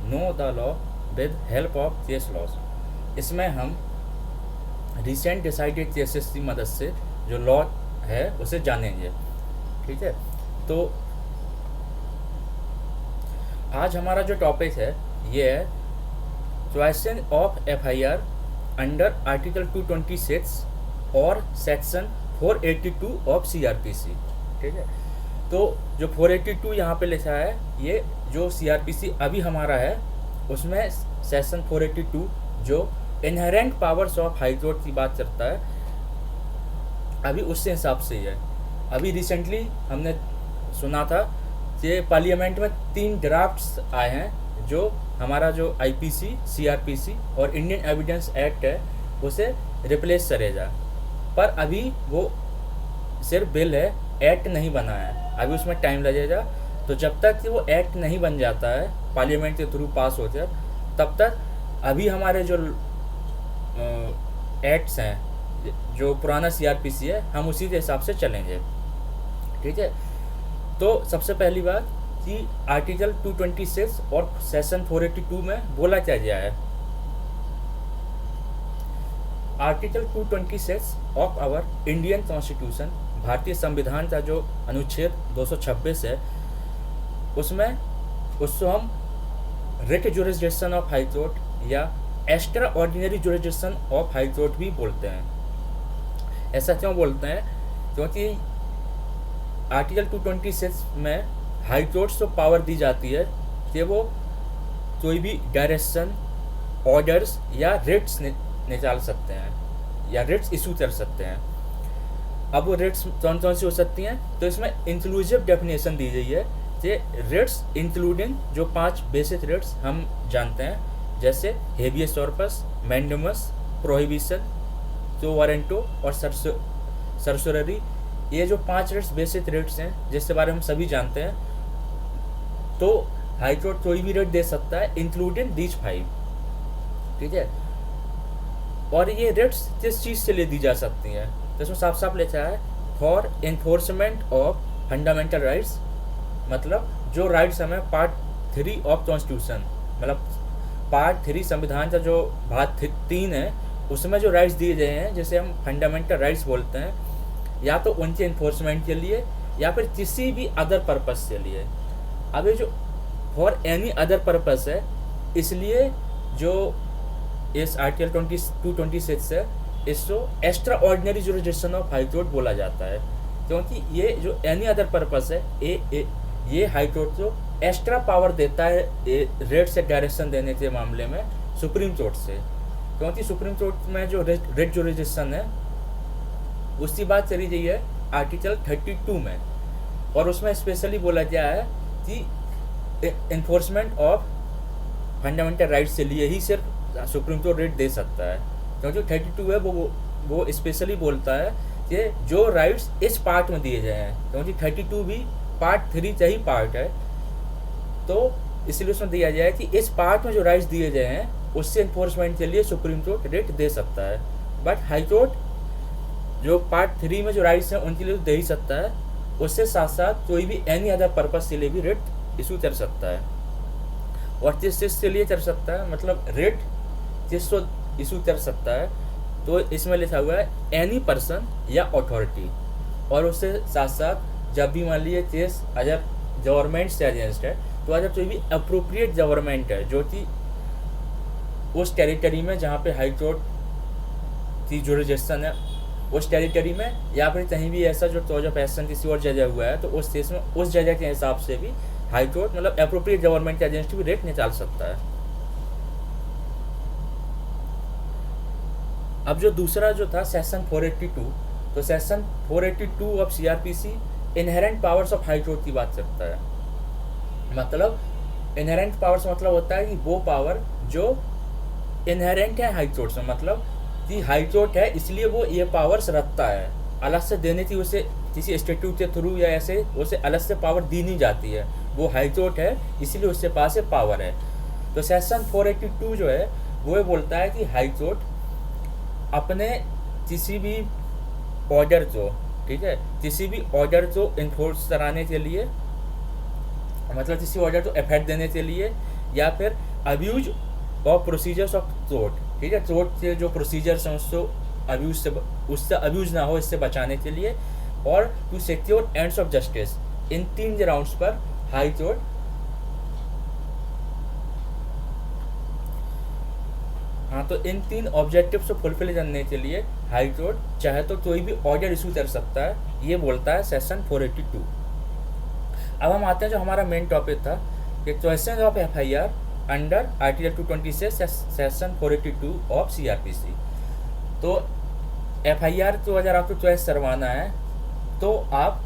No the law with help of case laws. इसमें हम recent decided cases की मदद से जो लॉ है उसे जानेंगे। ठीक है, तो आज हमारा जो टॉपिक है ये है question of FIR under article 226 और सेक्शन 482 ऑफ सीआरपीसी। ठीक है, तो जो 482 यहाँ पे लिखा है, ये जो सीआरपीसी अभी हमारा है उसमें सेक्शन 482 जो inherent powers of high court की बात करता है, अभी उससे हिसाब से ही है। अभी रिसेंटली हमने सुना था कि पार्लियामेंट में 3 ड्राफ्ट्स आए हैं जो हमारा जो आईपीसी, सीआरपीसी और इंडियन एविडेंस एक्ट है उसे रिप्लेस करेगा, पर अभी वो सिर्फ बिल है, एक्ट नहीं बना है, अभी उसमें टाइम लगेगा। तो जब तक कि वो एक्ट नहीं बन जाता है, पार्लियामेंट के थ्रू पास होते हैं, तब तक अभी हमारे जो एक्ट्स हैं, जो पुराना सीआरपीसी है, हम उसी के हिसाब से चलेंगे। ठीक है, तो सबसे पहली बात कि आर्टिकल 226 और सेक्शन 482 में बोला क्या गया है। Article 226 of our Indian constitution, भारतीय संविधान का जो अनुच्छेद 226 है, उसको हम writ jurisdiction of high court या extraordinary jurisdiction of high court भी बोलते हैं। ऐसा क्यों बोलते हैं? क्योंकि आर्टिकल 226 में हाई कोर्ट्स को पावर दी जाती है कि वो कोई भी डायरेक्शन, ऑर्डर्स या रिट्स निकाल सकते हैं या रिट्स इशू कर सकते हैं। अब वो रिट्स कौन कौन सी हो सकती हैं, तो इसमें इंक्लूसिव डेफिनेशन दी गई है कि रिट्स इंक्लूडिंग जो 5 बेसिक रिट्स हम जानते हैं, जैसे हेबियस कॉर्पस, मैंडेमस, प्रोहिबिशन, जो वारंटो और सर्सोररी, ये जो 5 रिट्स बेसिक रिट्स हैं जिसके बारे में हम सभी जानते हैं, तो हाई कोर्ट कोई भी रिट दे सकता है इंक्लूडिंग दीज 5। ठीक है, और ये रिट्स किस चीज़ से ले दी जा सकती हैं, तो इसमें साफ साफ लिखा है for enforcement of fundamental rights, मतलब जो राइट्स हमें पार्ट 3 ऑफ कॉन्स्टिट्यूशन, मतलब पार्ट 3 संविधान का जो भाग 3 है, उसमें जो राइट्स दिए गए हैं जिसे हम फंडामेंटल राइट्स बोलते हैं, या तो उनके इन्फोर्समेंट के लिए या फिर किसी भी अदर पर्पस के लिए। अब ये जो फॉर एनी अदर पर्पस है, इसलिए जो इस आर्टिकल 226 है, इसको extra ordinary jurisdiction of high court बोला जाता है, क्योंकि ये जो एनी अदर पर्पस है, ये हाई कोर्ट को एक्स्ट्रा पावर देता है रेट से डायरेक्शन देने के मामले में सुप्रीम कोर्ट से। क्योंकि सुप्रीम कोर्ट में जो रेट जुरिस्डिक्शन है उसकी बात चली गई है आर्टिकल 32 में, और उसमें स्पेशली बोला गया है कि इन्फोर्समेंट ऑफ फंडामेंटल राइट्स के लिए ही सिर्फ सुप्रीम कोर्ट रेट दे सकता है। क्योंकि 32 है वो स्पेशली बोलता है कि जो राइट्स इस पार्ट में दिए गए हैं, क्योंकि 32 भी पार्ट 3 का ही पार्ट है, तो इसलिए उसमें दिया गया है कि इस पार्ट में जो राइट्स दिए गए हैं उससे इन्फोर्समेंट के लिए सुप्रीम कोर्ट रेट दे सकता है। बट हाई कोर्ट जो पार्ट 3 में जो राइट्स हैं उनके लिए दे ही सकता है, उससे साथ साथ कोई भी एनी अदर पर्पस के लिए भी रेट इशू कर सकता है। और किस चीज़ के लिए कर सकता है, मतलब रेट जिसको इशू कर सकता है, तो इसमें लिखा हुआ है एनी पर्सन या अथॉरिटी। और उससे साथ साथ जब भी मान लीजिए केस अगर गवर्नमेंट से अगेंस्ट है, तो अगर कोई भी अप्रोप्रिएट गवर्नमेंट है जो कि उस टेरिटरी में जहाँ पे हाई कोर्ट की जुरिस्डिक्शन है उस टेरिटरी में, या फिर कहीं भी ऐसा जो चॉइस ऑफ एक्शन किसी और जगह हुआ है, तो उस केस में उस जगह के हिसाब से भी हाई कोर्ट मतलब अप्रोप्रिएट गवर्नमेंट के अगेंस्ट भी रेट निकाल सकता है। अब जो दूसरा जो था सेक्शन 482, तो section 482 of CrPC inherent powers of high court की बात करता है। मतलब इनहेरेंट पावर्स मतलब होता है कि वो पावर जो इनहेरेंट है हाई कोर्ट में, मतलब कि हाई कोर्ट है इसलिए वो ये पावर्स रखता है, अलग से देने की उसे किसी स्टेट्यूट के थ्रू या ऐसे उसे अलग से पावर दी नहीं जाती है, वो हाई कोर्ट है इसलिए उसके पास ये पावर है। तो सेक्शन 482 जो है वो ये बोलता है कि हाई कोर्ट अपने किसी भी ऑर्डर को, ठीक है, किसी भी ऑर्डर को इन्फोर्स कराने के लिए, मतलब किसी ऑर्डर को इफेक्ट देने के लिए, या फिर अब्यूज और प्रोसीजर्स ऑफ कोर्ट, ठीक है, कोर्ट के जो प्रोसीजर्स हैं उससे अब्यूज ना हो, इससे बचाने के लिए, और to secure ends of justice. इन 3 ग्राउंड्स पर हाई कोर्ट तो इन 3 ऑब्जेक्टिव्स को फुलफिल करने के लिए हाई कोर्ट चाहे तो कोई भी ऑर्डर इशू कर सकता है, ये बोलता है सेक्शन 482। अब हम आते हैं जो हमारा मेन टॉपिक था कि question of FIR under article 226 section 482 of CrPC. तो एफआईआर तो अगर आपको चॉइस करवाना है तो आप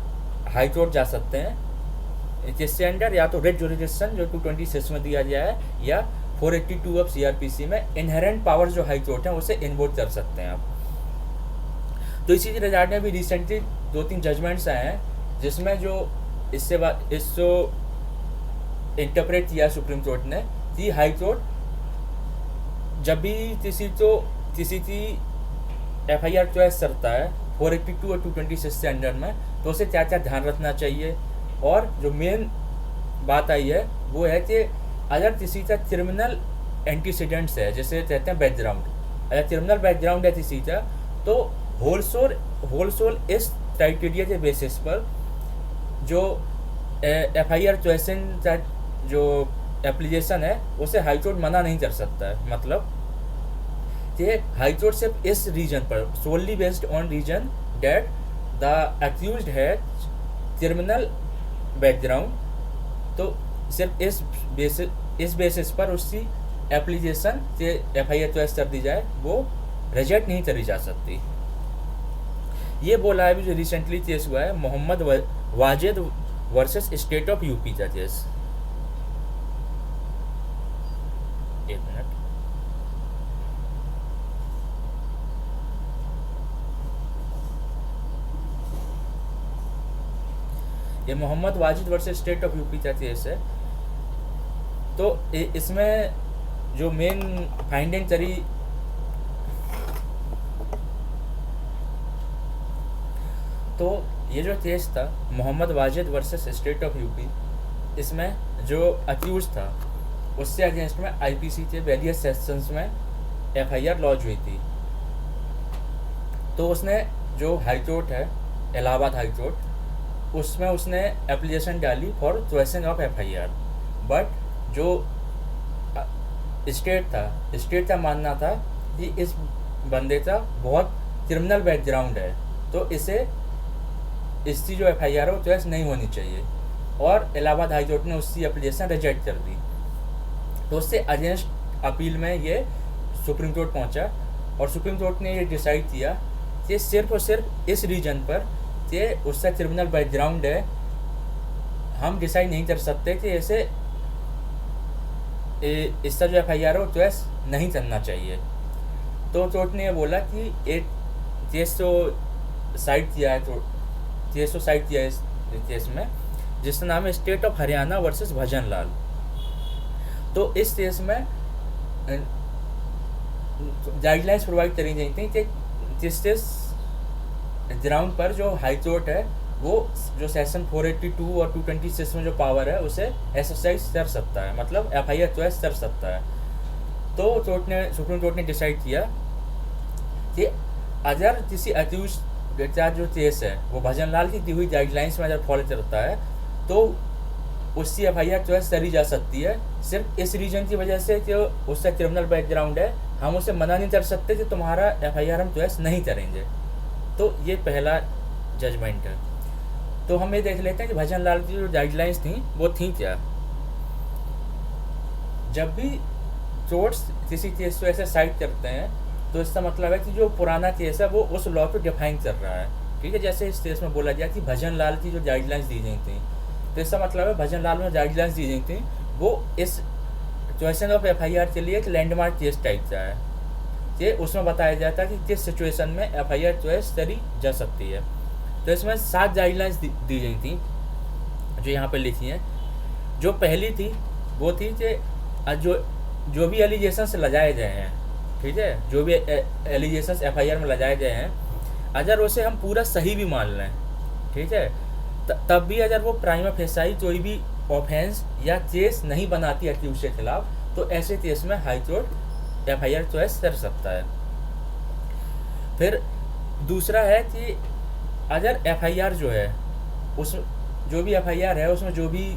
हाई कोर्ट जा सकते हैं, जिससे अंडर या तो रेट जुरिडिक्शन जो 226 में दिया गया है, या 482 ऑफ सीआरपीसी में इनहेरेंट पावर जो हाई कोर्ट है उसे इन्वोक कर सकते हैं आप। तो इसी के रिजल्ट में भी रिसेंटली 2-3 जजमेंट्स आए हैं, जिसमें जो इसको इंटरप्रेट किया सुप्रीम कोर्ट ने कि हाई कोर्ट जब भी किसी की एफआईआर चॉइस करता है 482 और 226 के अंडर में, तो उसे क्या क्या ध्यान रखना चाहिए। और जो मेन बात आई है वो है कि अगर किसी का क्रिमिनल एंटीसीडेंट्स है, जैसे कहते हैं बैकग्राउंड, अगर क्रिमिनल बैकग्राउंड है किसी का, तो होलसोल इस क्राइटेरिया के बेसिस पर जो एफआईआर चॉइसिंग का जो एप्लीकेशन है उसे हाई कोर्ट मना नहीं कर सकता है। मतलब कि हाई कोर्ट सिर्फ इस रीजन पर, solely based on reason that the accused है क्रिमिनल बैकग्राउंड, तो सिर्फ इस बेसिस पर उसकी एप्लीकेशन से एफआईआर चॉइस कर दी जाए, वो रिजेक्ट नहीं करी जा सकती। ये बोला है अभी जो रिसेंटली केस हुआ है Mohammad Wajid versus state of UP का केस। एक मिनट, ये Mohammad Wajid versus state of UP का केस है। तो इसमें जो मेन फाइंडिंग करी, तो ये जो केस था Mohammad Wajid versus state of UP, इसमें जो अक्यूज था उससे अगेंस्ट में आईपीसी के वेरियस सेक्शंस में एफआईआर लॉन्च हुई थी। तो उसने जो हाई कोर्ट है इलाहाबाद हाई कोर्ट, उसमें उसने एप्लीकेशन डाली for choosing of FIR, but जो स्टेट का मानना था कि इस बंदे का बहुत क्रिमिनल बैकग्राउंड है, तो इसकी जो एफआईआर है वो चॉइस नहीं होनी चाहिए, और इलाहाबाद हाई कोर्ट ने उसकी एप्लीकेशन रिजेक्ट कर दी। तो उससे अगेंस्ट अपील में ये सुप्रीम कोर्ट पहुंचा, और सुप्रीम कोर्ट ने ये डिसाइड किया कि सिर्फ और सिर्फ इस रीजन पर कि उसका क्रिमिनल बैकग्राउंड है, हम डिसाइड नहीं कर सकते कि ऐसे इसका जो एफआईआर है वो चॉइस नहीं करना चाहिए। तो कोर्ट ने ये बोला कि एक केस तो साइड किया है, तो केस तो साइड किया है इस केस में, जिसका नाम है स्टेट ऑफ हरियाणा वर्सेस भजन लाल। तो इस केस में गाइडलाइंस प्रोवाइड करी गई थी कि जिस ग्राउंड पर जो हाई कोर्ट है वो जो सेक्शन 482 और 226 में जो पावर है उसे एक्सरसाइज कर सकता है, मतलब एफआईआर चॉइस कर सकता है। तो सुप्रीम कोर्ट ने डिसाइड किया कि अगर किसी अक्यूज का जो केस है वो भजन लाल की दी हुई गाइडलाइंस में अगर फॉलो करता है, तो उसकी एफआईआर चॉइस करी जा सकती है, सिर्फ इस रीजन की वजह से कि उसका क्रिमिनल बैकग्राउंड है, हम उसे मना नहीं कर सकते कि तुम्हारा एफआईआर हम चॉइस नहीं करेंगे। तो ये पहला जजमेंट है। तो हम ये देख लेते हैं कि भजन लाल की जो गाइडलाइंस थी वो थी क्या। जब भी कोर्ट्स किसी केस को ऐसे साइड करते हैं तो इसका मतलब है कि जो पुराना केस है वो उस लॉ को डिफाइन कर रहा है, ठीक है। जैसे इस केस में बोला गया कि भजन लाल की जो गाइडलाइंस दी गई थी, तो इसका मतलब है भजन लाल में गाइडलाइंस दी गई थी वो इस चॉइसिंग ऑफ एफआईआर के लिए एक लैंडमार्क केस टाइप का है, कि उसमें बताया जाता है कि किस सिचुएशन में एफआईआर चॉइस करी जा सकती है। तो इसमें 7 गाइडलाइंस दी गई थी जो यहाँ पे लिखी हैं। जो पहली थी वो थी कि जो भी एलिगेशंस लगाए गए हैं, ठीक है, जो भी एलिगेशंस एफआईआर में लगाए गए हैं, अगर उसे हम पूरा सही भी मान लें, ठीक है, तब भी अगर वो प्राइमा फेसाई कोई भी ऑफेंस या केस नहीं बनाती अक्यूज के खिलाफ, तो ऐसे केस में हाई कोर्ट FIR चॉइस कर सकता है। फिर दूसरा है कि अगर FIR जो है उस जो भी FIR है उसमें जो भी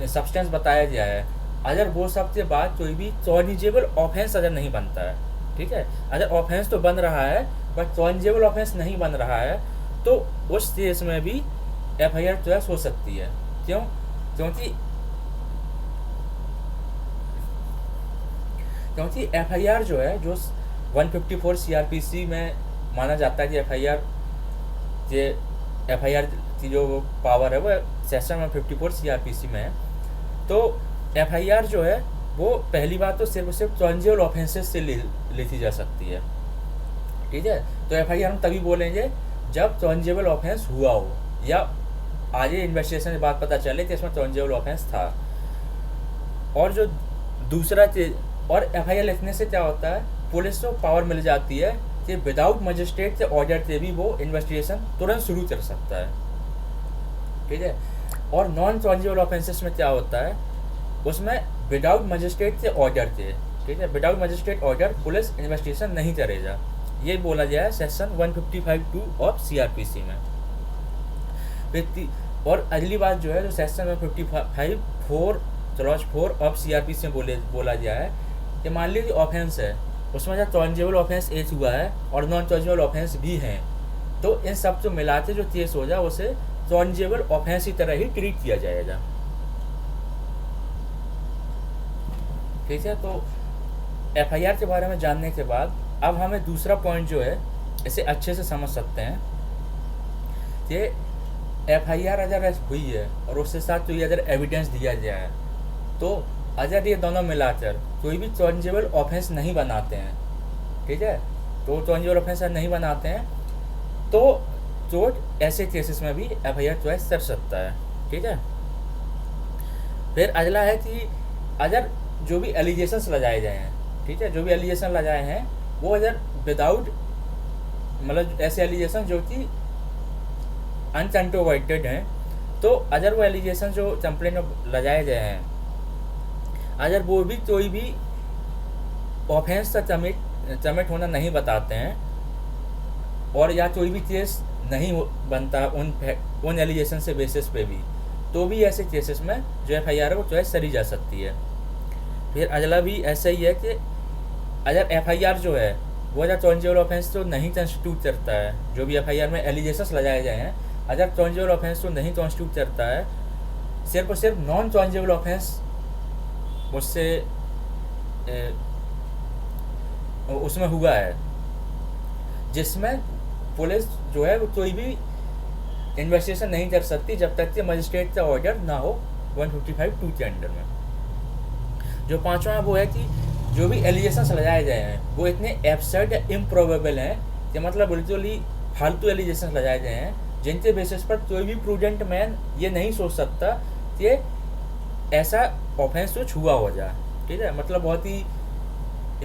सब्सटेंस बताया गया है, अगर वो सब के बाद कोई भी कॉग्निजेबल ऑफेंस अगर नहीं बनता है, ठीक है, अगर ऑफेंस तो बन रहा है बट कॉग्निजेबल ऑफेंस नहीं बन रहा है, तो उस केस में भी FIR चॉइस हो सकती है। क्यों? क्योंकि FIR जो है, जो 154 CRPC में माना जाता है कि FIR की जो पावर है वो सेक्शन 154 CRPC में है। तो FIR जो है वो पहली बात तो सिर्फ कॉग्निजेबल ऑफेंसेस से लिखी जा सकती है, ठीक है। तो FIR हम तभी बोलेंगे जब कॉग्निजेबल ऑफेंस हुआ हो या आगे इन्वेस्टिगेशन के बाद पता चले कि इसमें कॉग्निजेबल ऑफेंस था। और जो दूसरा चीज, और FIR लिखने से क्या होता है, पुलिस को पावर मिल जाती है कि विदाउट मजिस्ट्रेट के ऑर्डर से भी वो इन्वेस्टिगेशन तुरंत शुरू कर सकता है, ठीक है। और नॉन कॉग्निजेबल ऑफेंसेस में क्या होता है, उसमें विदाउट मजिस्ट्रेट के ऑर्डर से, ठीक है, without magistrate order police investigation नहीं करेगा, ये बोला गया है सेक्शन 155(2) ऑफ CRPC में। और अगली बात जो है, जो सेक्शन 155(4) ऑफ CRPC में बोला गया है कि मान लीजिए ऑफेंस है, उसमें जब कॉग्निजेबल ऑफेंस एज हुआ है और नॉन कॉग्निजेबल ऑफेंस भी हैं, तो इन सब को मिलाते जो केस हो जाए उसे कॉग्निजेबल ऑफेंस की तरह ही ट्रीट किया जाएगा, ठीक है। तो FIR के बारे में जानने के बाद अब हमें दूसरा पॉइंट जो है इसे अच्छे से समझ सकते हैं कि FIR अगर हुई है और उसके साथ कोई अगर एविडेंस दिया जाए, तो अगर ये दोनों मिलाकर कोई भी कॉग्निजेबल ऑफेंस नहीं बनाते हैं, ठीक है, तो कॉग्निजेबल ऑफेंस नहीं बनाते हैं, तो कोर्ट ऐसे केसेस में भी FIR चॉइस कर सकता है, ठीक है। फिर अगला है कि अगर जो भी एलिगेशंस लगाए गए हैं, ठीक है, जो भी एलिगेशन लगाए हैं वो अगर विदाउट, मतलब ऐसे एलिगेशन जो कि अनकंट्रोवर्टेड हैं, तो अगर वो एलिगेशन जो कंप्लेंट में लगाए गए हैं, अगर वो भी कोई भी ऑफेंस का कमिट होना नहीं बताते हैं, और या कोई भी केस नहीं बनता उन एलिगेशन से बेसिस पे भी, तो भी ऐसे केसेस में जो FIR है वो चॉइस करी जा सकती है। फिर अगला भी ऐसा ही है कि अगर FIR जो है वो अगर कॉग्निजेबल ऑफेंस तो नहीं कॉन्स्टिट्यूट करता है, जो भी FIR में एलिगेशंस लगाए गए हैं, अगर कॉग्निजेबल ऑफेंस तो नहीं कॉन्स्टिट्यूट करता है, सिर्फ और सिर्फ नॉन कॉग्निजेबल ऑफेंस उससे उसमें हुआ है, जिसमें पुलिस जो है वो कोई भी इन्वेस्टिगेशन नहीं कर सकती जब तक कि मजिस्ट्रेट का ऑर्डर ना हो 155(2) के अंडर में। जो पांचवा वो है कि जो भी एलिगेशंस लगाए गए हैं वो इतने एब्सर्ड या इम्प्रोबेबल हैं कि मतलब बिल्कुल ही फालतू एलिगेशंस लगाए गए हैं, जिनके बेसिस पर कोई भी प्रूडेंट मैन ये नहीं सोच सकता कि ऐसा ऑफेंस कुछ हुआ हो जाए, ठीक है। मतलब बहुत ही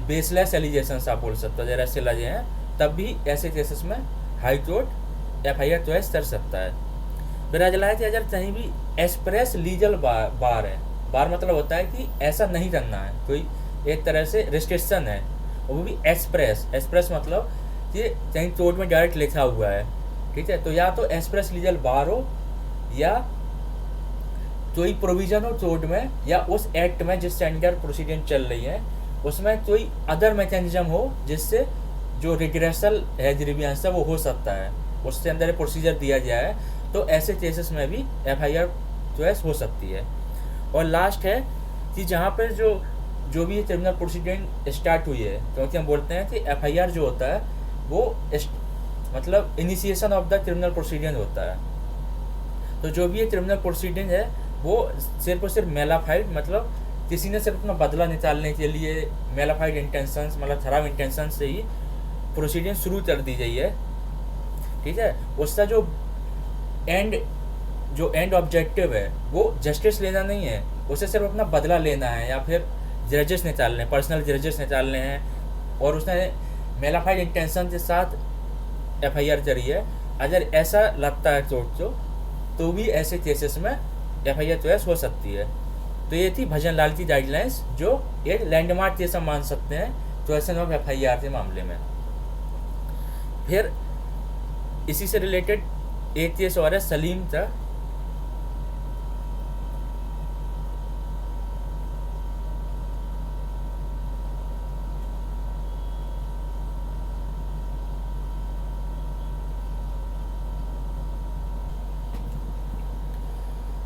बेसलेस एलिगेशंस आप बोल सकते हो, अगर ऐसे लगे हैं, तब भी ऐसे केसेस में हाई कोर्ट FIR चॉइस कर सकता है। फिर अगला है कि अगर कहीं भी एक्सप्रेस लीगल बार है, बार मतलब होता है कि ऐसा नहीं करना है, कोई एक तरह से रिस्ट्रिक्शन है, और वो भी एक्सप्रेस मतलब कि कहीं कोर्ट में डायरेक्ट लिखा हुआ है, ठीक है। तो या तो एक्सप्रेस लीगल बार हो, या कोई प्रोविजन हो कोर्ट में या उस एक्ट में जिससे अंडर प्रोसीडिंग चल रही है उसमें कोई अदर मैकेनिज्म हो जिससे जो रिग्रेसल है, ग्रीवियंस है, वो हो सकता है, उसके अंदर एक प्रोसीजर दिया गया है, तो ऐसे केसेस में भी FIR चॉइस हो सकती है। और लास्ट है कि जहाँ पर जो भी क्रिमिनल प्रोसीडिंग स्टार्ट हुई है, क्योंकि हम बोलते हैं कि FIR जो होता है वो मतलब initiation of the criminal proceeding होता है, तो जो भी ये क्रिमिनल प्रोसीडिंग है वो सिर्फ और सिर्फ मेलाफाइड, मतलब किसी ने सिर्फ अपना बदला निकालने के लिए मेलाफाइड इंटेंशंस, मतलब खराब इंटेंशन से ही प्रोसीडिंग शुरू कर दी गई है, ठीक है। उसका जो एंड ऑब्जेक्टिव है वो जस्टिस लेना नहीं है, उसे सिर्फ अपना बदला लेना है या फिर ग्रजेस निकालने, पर्सनल ग्रजेस निकालने हैं, और उसने मेलाफाइड इंटेंशन के साथ FIR करी है। अगर ऐसा लगता है कोर्ट को, तो भी ऐसे केसेस में FIR चॉइस हो सकती है। तो ये थी भजन लाल की गाइडलाइंस, जो एक लैंडमार्क जैसा मान सकते हैं क्वेश्चन ऑफ FIR के मामले में। फिर इसी से रिलेटेड एक केस और है सलीम का।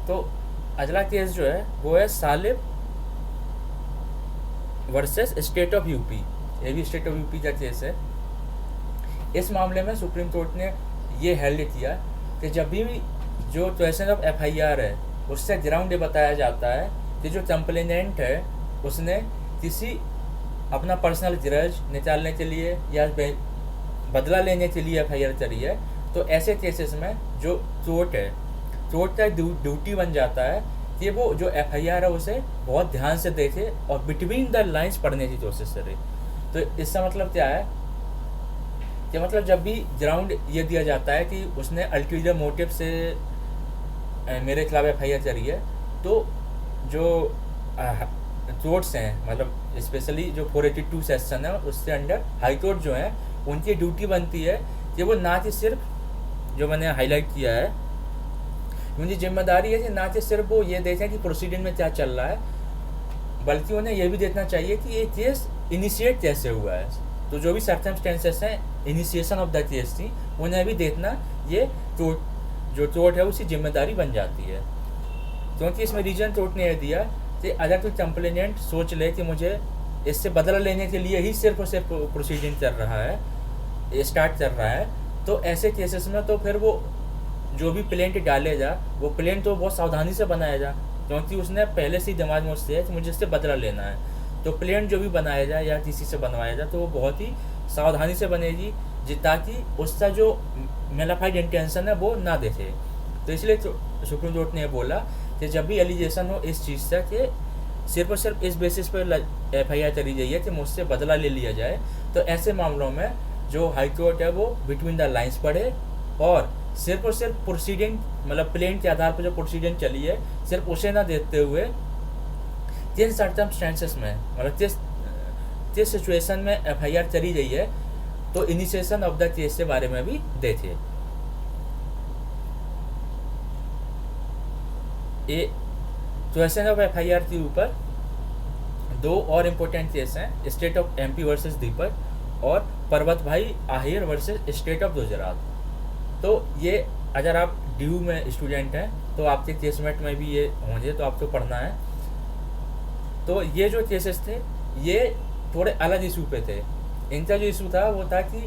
तो अगला केस जो है वो है सालिब वर्सेस स्टेट ऑफ यूपी। ये भी स्टेट ऑफ यूपी का केस है। इस मामले में सुप्रीम कोर्ट ने ये हेल्ड किया कि जब भी जो क्वेश्चन ऑफ FIR है उससे ग्राउंड ये बताया जाता है कि जो कंप्लेनेंट है उसने किसी अपना पर्सनल ग्रज निकालने के लिए या बदला लेने के लिए FIR करी है, तो ऐसे केसेस में जो कोर्ट है, कोर्ट का ड्यूटी बन जाता है कि वो जो FIR है उसे बहुत ध्यान से देखे और बिटवीन द लाइंस पढ़ने की कोशिश करे। तो इसका मतलब क्या है कि मतलब जब भी ग्राउंड ये दिया जाता है कि उसने अल्टीरियर मोटिव से मेरे खिलाफ FIR करी है, तो जो कोर्ट्स हैं, मतलब स्पेशली जो 482 सेक्शन है उससे अंडर हाई कोर्ट जो है उनकी ड्यूटी बनती है कि वो ना कि सिर्फ जो मैंने हाईलाइट किया है, उनकी जिम्मेदारी है कि ना कि सिर्फ वो ये देखें कि प्रोसीडिंग में क्या चल रहा है, बल्कि उन्हें ये भी देखना चाहिए कि ये केस इनिशिएट कैसे हुआ है। तो जो भी सर्कमस्टेंसेस हैं इनिशिएशन ऑफ द केस थी, उन्हें भी देखना ये जो कोर्ट है उसकी जिम्मेदारी बन जाती है। क्योंकि इसमें रीजन कोर्ट ने यह दिया कि अगर कोई कंप्लेनेंट सोच ले कि मुझे इससे बदला लेने के लिए ही सिर्फ और सिर्फ प्रोसीडिंग चल रहा है, स्टार्ट कर रहा है, तो ऐसे केसेस में तो फिर वो जो भी प्लेंट डालेगा वो प्लेंट तो बहुत सावधानी से बनाएगा, क्योंकि उसने पहले से ही दिमाग में उससे है कि मुझे इससे बदला लेना है। तो प्लेंट जो भी बनाएगा या किसी से बनवाएगा तो वो बहुत ही सावधानी से बनेगी ताकि उसका जो मेलाफाइड इंटेंशन है वो ना देखे। तो इसलिए सुप्रीम कोर्ट ने बोला कि जब भी एलिगेशन हो इस चीज़ से कि सिर्फ और सिर्फ इस बेसिस पर FIR करी गई है कि मुझसे बदला ले लिया जाए, तो ऐसे मामलों में जो हाई कोर्ट है वो बिटवीन द लाइंस पढ़े और सिर्फ प्रोसीडिंग, मतलब प्लेन के आधार पर जो प्रोसीडिंग चली है सिर्फ उसे ना देखते हुए जिन सर्कमस्टेंसेस में, मतलब जिस सिचुएशन में FIR करी गई है, तो इनिशिएशन ऑफ द केस के बारे में भी देखिए। ये क्वेश्चन ऑफ FIR के ऊपर दो और इम्पोर्टेंट केस हैं, स्टेट ऑफ MP वर्सेस दीपक और पर्वत भाई Ahir versus state of Gujarat. तो ये अगर आप ड्यू में स्टूडेंट हैं तो आपके केसमेट में भी ये होंगे, तो आपको पढ़ना है। तो ये जो केसेस थे ये थोड़े अलग इशू पे थे। इनका जो इशू था वो था कि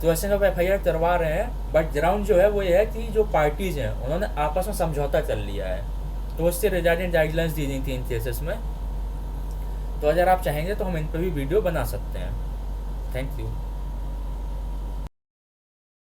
क्वेश्चन ऑफ FIR करवा रहे हैं, बट ग्राउंड जो है वो ये है कि जो पार्टीज हैं उन्होंने आपस में समझौता कर लिया है, तो उससे रिगार्डिंग गाइडलाइंस दी गई थी इन केसेस में। तो अगर आप चाहेंगे तो हम इन पर भी वीडियो बना सकते हैं। Thank you.